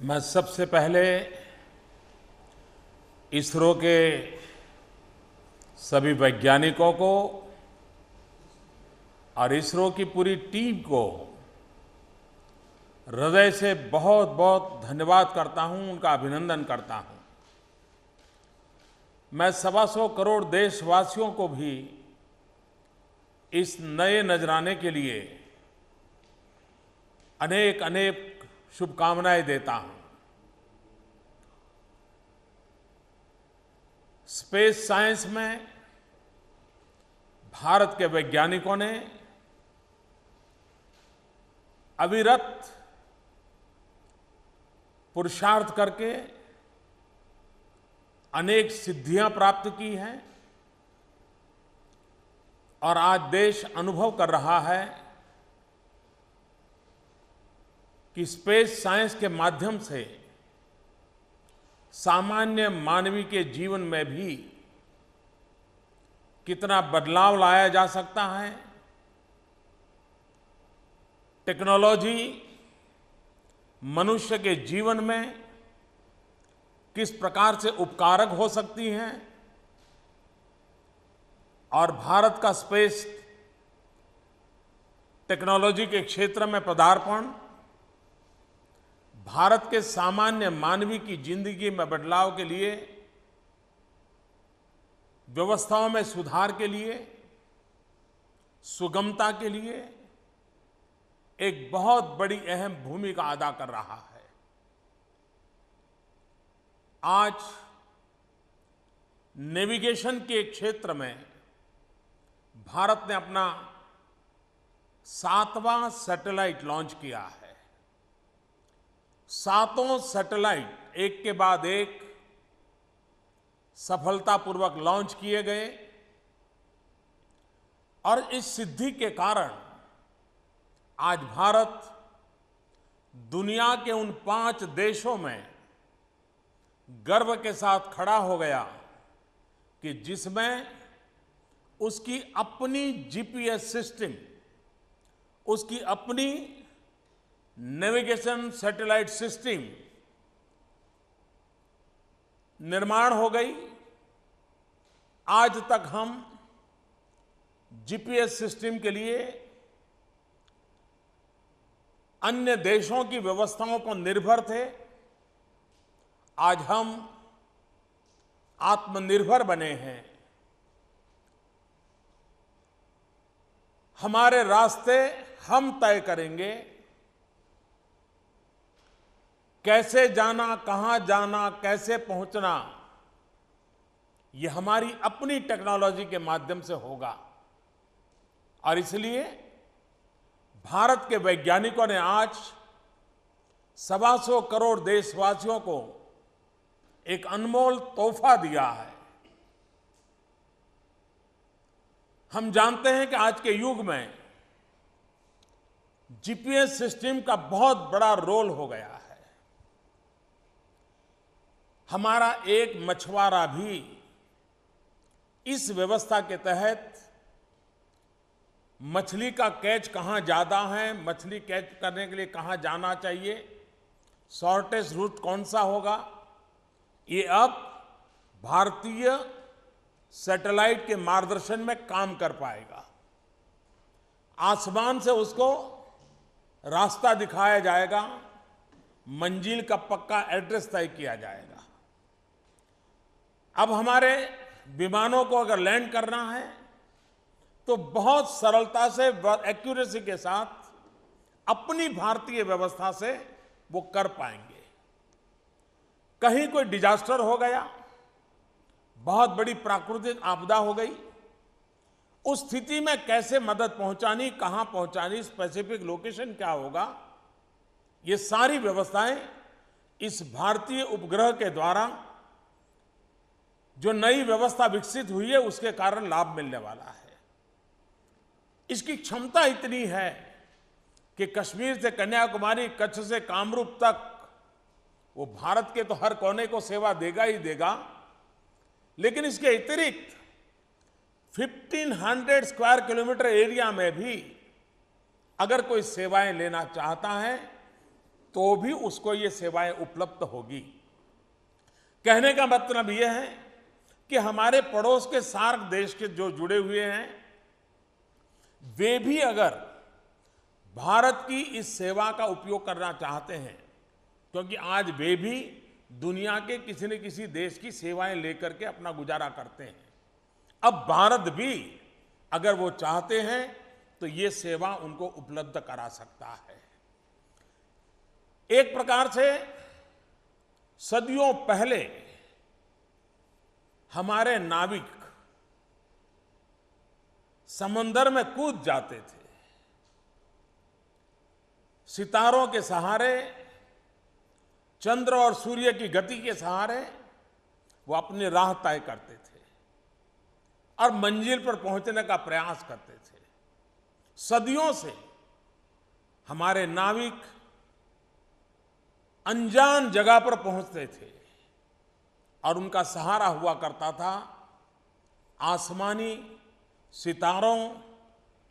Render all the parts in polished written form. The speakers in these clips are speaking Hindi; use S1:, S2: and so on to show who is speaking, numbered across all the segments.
S1: मैं सबसे पहले इसरो के सभी वैज्ञानिकों को और इसरो की पूरी टीम को हृदय से बहुत बहुत धन्यवाद करता हूं, उनका अभिनंदन करता हूं। मैं 125 करोड़ देशवासियों को भी इस नए नजराने के लिए अनेक अनेक शुभकामनाएं देता हूं। स्पेस साइंस में भारत के वैज्ञानिकों ने अविरत पुरुषार्थ करके अनेक सिद्धियां प्राप्त की हैं और आज देश अनुभव कर रहा है कि स्पेस साइंस के माध्यम से सामान्य मानवी के जीवन में भी कितना बदलाव लाया जा सकता है। टेक्नोलॉजी मनुष्य के जीवन में किस प्रकार से उपकारक हो सकती है और भारत का स्पेस टेक्नोलॉजी के क्षेत्र में पदार्पण भारत के सामान्य मानवी की जिंदगी में बदलाव के लिए, व्यवस्थाओं में सुधार के लिए, सुगमता के लिए एक बहुत बड़ी अहम भूमिका अदा कर रहा है। आज नेविगेशन के क्षेत्र में भारत ने अपना 7वां सैटेलाइट लॉन्च किया है। 7 सैटेलाइट एक के बाद एक सफलतापूर्वक लॉन्च किए गए और इस सिद्धि के कारण आज भारत दुनिया के उन 5 देशों में गर्व के साथ खड़ा हो गया कि जिसमें उसकी अपनी जीपीएस सिस्टम, उसकी अपनी नेविगेशन सैटेलाइट सिस्टम निर्माण हो गई। आज तक हम जीपीएस सिस्टम के लिए अन्य देशों की व्यवस्थाओं पर निर्भर थे। आज हम आत्मनिर्भर बने हैं। हमारे रास्ते हम तय करेंगे। कैसे जाना, कहां जाना, कैसे पहुंचना, यह हमारी अपनी टेक्नोलॉजी के माध्यम से होगा। और इसलिए भारत के वैज्ञानिकों ने आज 125 करोड़ देशवासियों को एक अनमोल तोहफा दिया है। हम जानते हैं कि आज के युग में जीपीएस सिस्टम का बहुत बड़ा रोल हो गया है। हमारा एक मछुआरा भी इस व्यवस्था के तहत मछली का कैच कहां ज्यादा है, मछली कैच करने के लिए कहां जाना चाहिए, शॉर्टेस्ट रूट कौन सा होगा, ये अब भारतीय सैटेलाइट के मार्गदर्शन में काम कर पाएगा। आसमान से उसको रास्ता दिखाया जाएगा, मंजिल का पक्का एड्रेस तय किया जाएगा। अब हमारे विमानों को अगर लैंड करना है तो बहुत सरलता से, एक्यूरेसी के साथ अपनी भारतीय व्यवस्था से वो कर पाएंगे। कहीं कोई डिजास्टर हो गया, बहुत बड़ी प्राकृतिक आपदा हो गई, उस स्थिति में कैसे मदद पहुंचानी, कहां पहुंचानी, स्पेसिफिक लोकेशन क्या होगा, ये सारी व्यवस्थाएं इस भारतीय उपग्रह के द्वारा जो नई व्यवस्था विकसित हुई है उसके कारण लाभ मिलने वाला है। इसकी क्षमता इतनी है कि कश्मीर से कन्याकुमारी, कच्छ से कामरूप तक वो भारत के तो हर कोने को सेवा देगा ही देगा, लेकिन इसके अतिरिक्त 1500 स्क्वायर किलोमीटर एरिया में भी अगर कोई सेवाएं लेना चाहता है तो भी उसको ये सेवाएं उपलब्ध होगी। कहने का मतलब यह है कि हमारे पड़ोस के सार्क देश के जो जुड़े हुए हैं, वे भी अगर भारत की इस सेवा का उपयोग करना चाहते हैं, क्योंकि आज वे भी दुनिया के किसी न किसी देश की सेवाएं लेकर के अपना गुजारा करते हैं, अब भारत भी अगर वो चाहते हैं तो ये सेवा उनको उपलब्ध करा सकता है। एक प्रकार से सदियों पहले हमारे नाविक समंदर में कूद जाते थे, सितारों के सहारे, चंद्र और सूर्य की गति के सहारे वो अपनी राह तय करते थे और मंजिल पर पहुंचने का प्रयास करते थे। सदियों से हमारे नाविक अनजान जगह पर पहुंचते थे और उनका सहारा हुआ करता था आसमानी सितारों,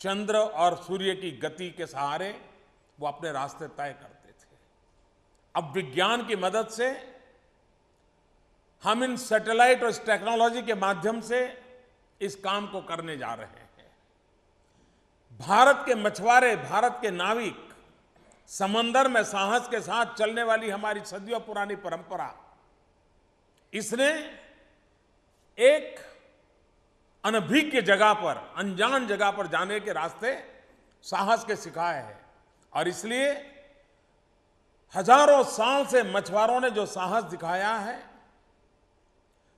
S1: चंद्र और सूर्य की गति के सहारे वो अपने रास्ते तय करते थे। अब विज्ञान की मदद से हम इन सैटेलाइट और इस टेक्नोलॉजी के माध्यम से इस काम को करने जा रहे हैं। भारत के मछुआरे, भारत के नाविक समंदर में साहस के साथ चलने वाली हमारी सदियों पुरानी परंपरा, इसने एक अनभिज्ञ जगह पर, अनजान जगह पर जाने के रास्ते साहस के सिखाए हैं। और इसलिए हजारों साल से मछुआरों ने जो साहस दिखाया है,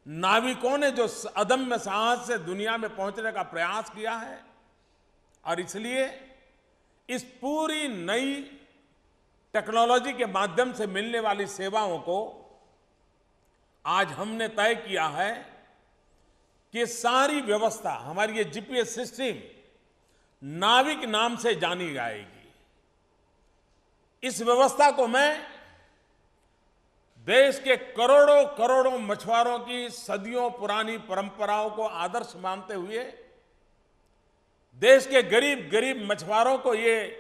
S1: नाविकों ने जो अदम्य साहस से दुनिया में पहुंचने का प्रयास किया है, और इसलिए इस पूरी नई टेक्नोलॉजी के माध्यम से मिलने वाली सेवाओं को आज हमने तय किया है कि सारी व्यवस्था, हमारी ये जीपीएस सिस्टम नाविक नाम से जानी जाएगी। इस व्यवस्था को मैं देश के करोड़ों करोड़ों मछुआरों की सदियों पुरानी परंपराओं को आदर्श मानते हुए, देश के गरीब गरीब मछुआरों को ये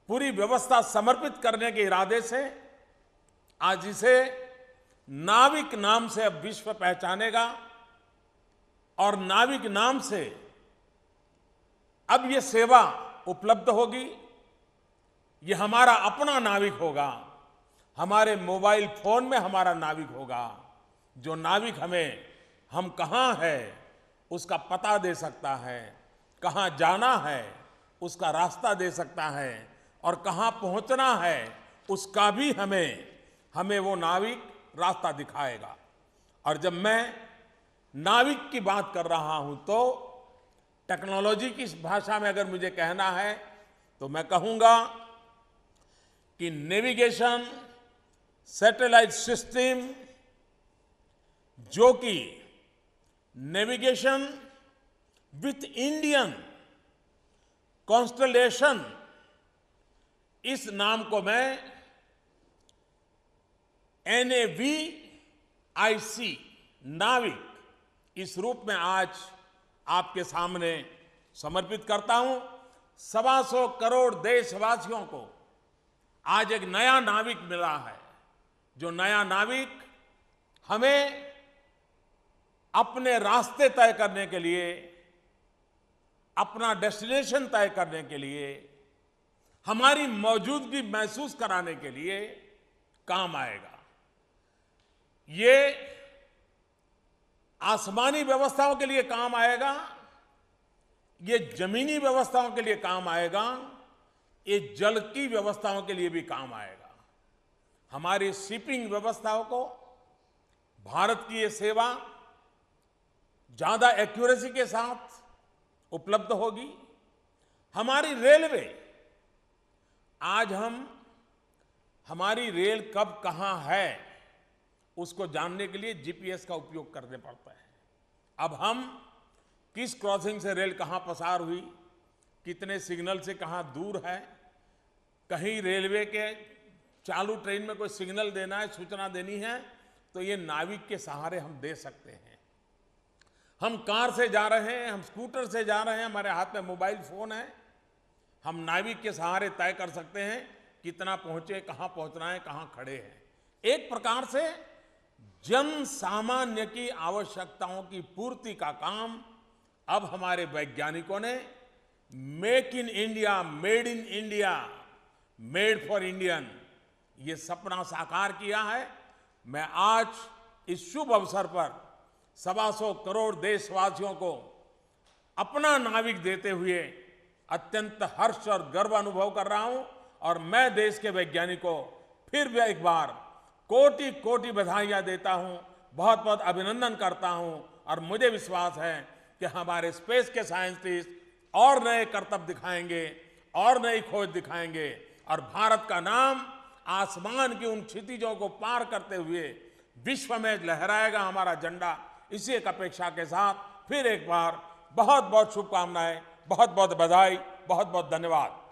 S1: पूरी व्यवस्था समर्पित करने के इरादे से आज इसे नाविक नाम से अब विश्व पहचानेगा और नाविक नाम से अब ये सेवा उपलब्ध होगी। ये हमारा अपना नाविक होगा, हमारे मोबाइल फोन में हमारा नाविक होगा, जो नाविक हमें हम कहाँ है उसका पता दे सकता है, कहाँ जाना है उसका रास्ता दे सकता है, और कहाँ पहुंचना है उसका भी हमें वो नाविक रास्ता दिखाएगा। और जब मैं नाविक की बात कर रहा हूं तो टेक्नोलॉजी की भाषा में अगर मुझे कहना है तो मैं कहूंगा कि नेविगेशन सैटेलाइट सिस्टम, जो कि नेविगेशन विथ इंडियन कॉन्स्टलेशन, इस नाम को मैं NAVIC नाविक इस रूप में आज आपके सामने समर्पित करता हूं। 125 करोड़ देशवासियों को आज एक नया नाविक मिला है, जो नया नाविक हमें अपने रास्ते तय करने के लिए, अपना डेस्टिनेशन तय करने के लिए, हमारी मौजूदगी महसूस कराने के लिए काम आएगा। ये आसमानी व्यवस्थाओं के लिए काम आएगा, ये जमीनी व्यवस्थाओं के लिए काम आएगा, ये जल की व्यवस्थाओं के लिए भी काम आएगा। हमारी शिपिंग व्यवस्थाओं को भारत की ये सेवा ज्यादा एक्यूरेसी के साथ उपलब्ध होगी। हमारी रेलवे, आज हमारी रेल कब कहां है उसको जानने के लिए जीपीएस का उपयोग करने पड़ता है। अब हम किस क्रॉसिंग से रेल कहां पसार हुई, कितने सिग्नल से कहां दूर है, कहीं रेलवे के चालू ट्रेन में कोई सिग्नल देना है, सूचना देनी है, तो ये नाविक के सहारे हम दे सकते हैं। हम कार से जा रहे हैं, हम स्कूटर से जा रहे हैं, हमारे हाथ में मोबाइल फोन है, हम नाविक के सहारे तय कर सकते हैं कितना पहुंचे, कहां पहुंचना है, कहां खड़े हैं। एक प्रकार से जन सामान्य की आवश्यकताओं की पूर्ति का काम अब हमारे वैज्ञानिकों ने make in India, made in India, made for Indian, ये सपना साकार किया है। मैं आज इस शुभ अवसर पर 125 करोड़ देशवासियों को अपना नाविक देते हुए अत्यंत हर्ष और गर्व अनुभव कर रहा हूं। और मैं देश के वैज्ञानिकों को फिर भी एक बार कोटि कोटि बधाइयां देता हूं, बहुत बहुत अभिनंदन करता हूं। और मुझे विश्वास है कि हमारे स्पेस के साइंटिस्ट और नए करतब दिखाएंगे और नई खोज दिखाएंगे और भारत का नाम आसमान की उन क्षितिजों को पार करते हुए विश्व में लहराएगा हमारा झंडा। इसी एक अपेक्षा के साथ फिर एक बार बहुत बहुत शुभकामनाएं, बहुत बहुत बधाई, बहुत बहुत धन्यवाद।